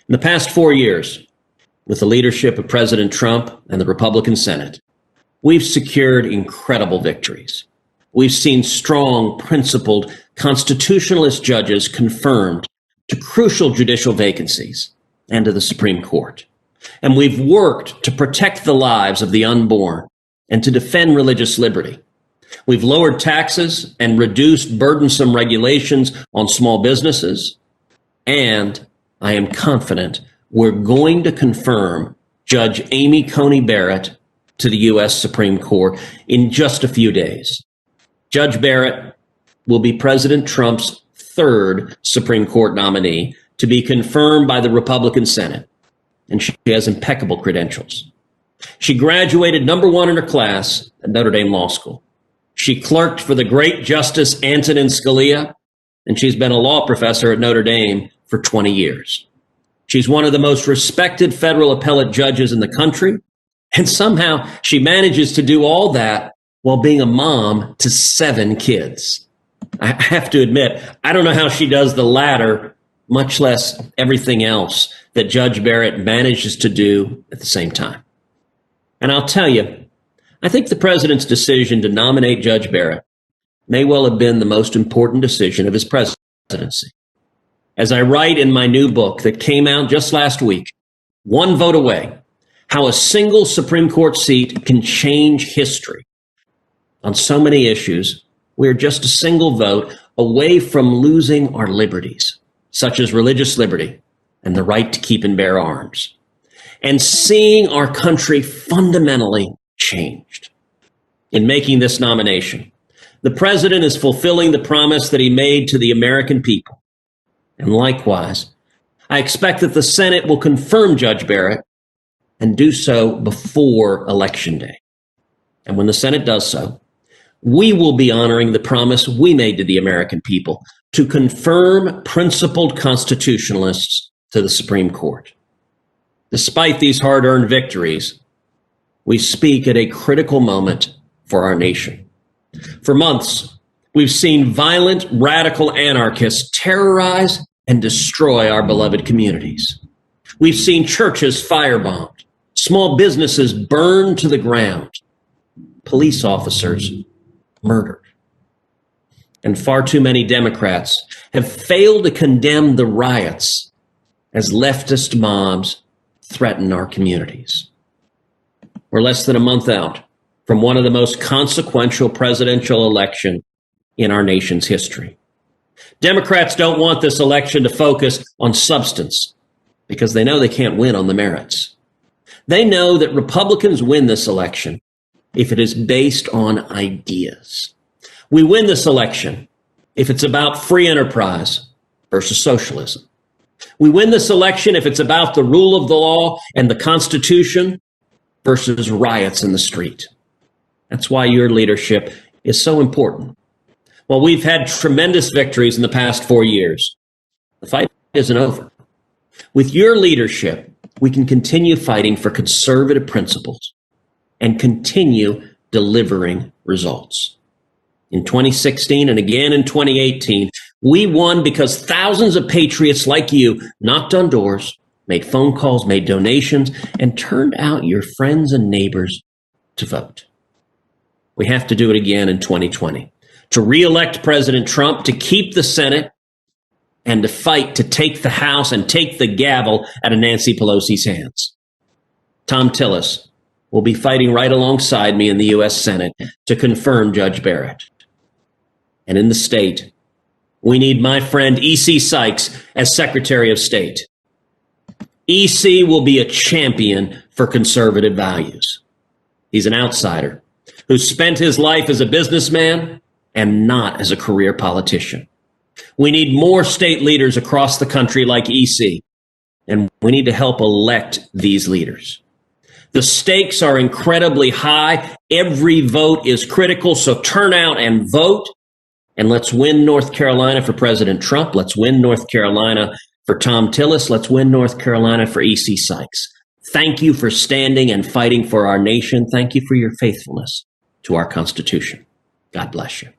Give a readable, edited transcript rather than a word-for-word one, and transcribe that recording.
In the past 4 years, with the leadership of President Trump and the Republican Senate, we've secured incredible victories. We've seen strong, principled, constitutionalist judges confirmed to crucial judicial vacancies and to the Supreme Court. And we've worked to protect the lives of the unborn and to defend religious liberty. We've lowered taxes and reduced burdensome regulations on small businesses. And I am confident we're going to confirm Judge Amy Coney Barret to the U.S. Supreme Court in just a few days. Judge Barrett will be President Trump's third Supreme Court nominee to be confirmed by the Republican Senate, and she has impeccable credentials. She graduated #1 in her class at Notre Dame Law School. She clerked for the great Justice Antonin Scalia, and she's been a law professor at Notre Dame for 20 years. She's one of the most respected federal appellate judges in the country, and somehow she manages to do all that while being a mom to 7 kids. I have to admit, I don't know how she does the latter, much less everything else that Judge Barrett manages to do at the same time. And I'll tell you, I think the president's decision to nominate Judge Barrett may well have been the most important decision of his presidency. As I write in my new book that came out just last week, One Vote Away, How a Single Supreme Court Seat Can Change History. On so many issues, we're just a single vote away from losing our liberties, such as religious liberty and the right to keep and bear arms, and seeing our country fundamentally changed. In making this nomination, the president is fulfilling the promise that he made to the American people. And likewise, I expect that the Senate will confirm Judge Barrett and do so before Election Day. And when the Senate does so, we will be honoring the promise we made to the American people to confirm principled constitutionalists to the Supreme Court. Despite these hard-earned victories, we speak at a critical moment for our nation. For months, we've seen violent, radical anarchists terrorize and destroy our beloved communities. We've seen churches firebombed, small businesses burned to the ground, police officers murdered. And far too many Democrats have failed to condemn the riots as leftist mobs threaten our communities. We're less than a month out from one of the most consequential presidential elections in our nation's history. Democrats don't want this election to focus on substance because they know they can't win on the merits. They know that Republicans win this election if it is based on ideas. We win this election if it's about free enterprise versus socialism. We win this election if it's about the rule of the law and the Constitution versus riots in the street. That's why your leadership is so important. While we've had tremendous victories in the past 4 years, the fight isn't over. With your leadership, we can continue fighting for conservative principles and continue delivering results. In 2016 and again in 2018, we won because thousands of patriots like you knocked on doors, made phone calls, made donations, and turned out your friends and neighbors to vote. We have to do it again in 2020, to re-elect President Trump, to keep the Senate, and to fight to take the House and take the gavel out of Nancy Pelosi's hands. Thom Tillis will be fighting right alongside me in the U.S. Senate to confirm Judge Barrett. And in the state, we need my friend E.C. Sykes as Secretary of State. E.C. will be a champion for conservative values. He's an outsider who spent his life as a businessman and not as a career politician. We need more state leaders across the country like E.C., and we need to help elect these leaders. The stakes are incredibly high. Every vote is critical, so turn out and vote. And let's win North Carolina for President Trump. Let's win North Carolina for Thom Tillis. Let's win North Carolina for E.C. Sykes. Thank you for standing and fighting for our nation. Thank you for your faithfulness to our Constitution. God bless you.